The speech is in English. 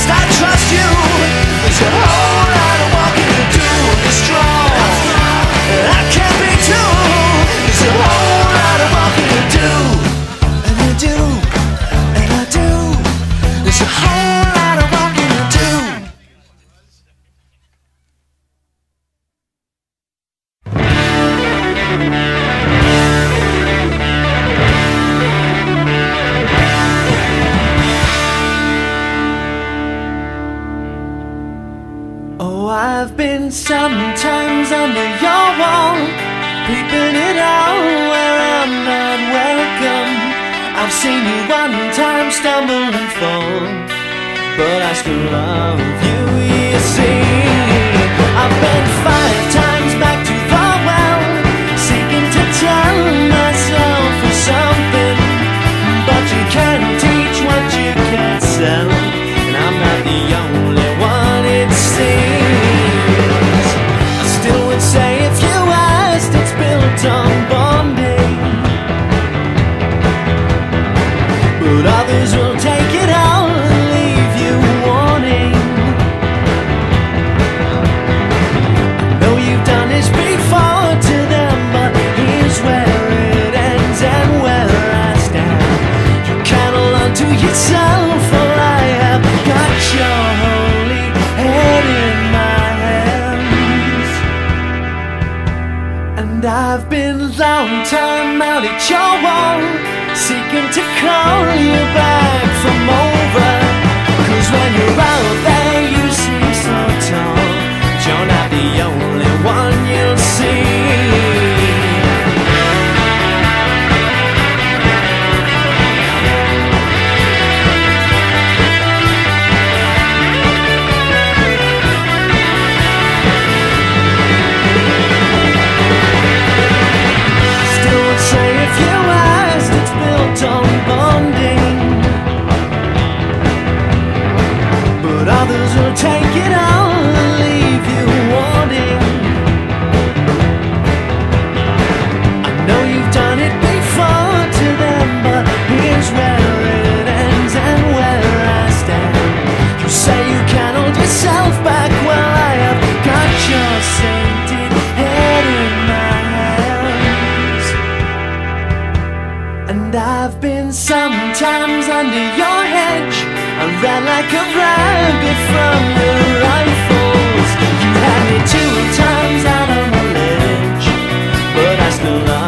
trust, I trust you. There's a whole lot of walking to do. Be strong, I can't be too. There's a whole lot of walking to do. And I do, and I do. There's a whole lot of walking to do. Oh, I've been sometimes under your wall, peeping it out where I'm not welcome. I've seen you one time stumble and fall, but I still love you, you see. I've been 5 times back to the well, seeking to tell myself for something, but you can't teach what you can't sell, and I'm not the only one, it seems. I still would say if you asked, it's built on bonding, but others will take it all and leave you wanting. I know you've done this before to them, but here's where it ends and where I stand. You can't hold on to yourself, for I have got your holy head in my hands. And I've been long time out at your wall, seeking to call you back from over. 'Cause when you're out there you seem so tall, but you're not the only one you'll see. On bonding, but others will take it all and leave you wanting. I know you've done it before to them, but here's where it ends and where I stand. You say you can't hold yourself back, well I have got your sainted head in my hands. And I've been sometimes under your hedge, I ran like a rabbit from the rifles. You had me 2 times out on the ledge, but I still love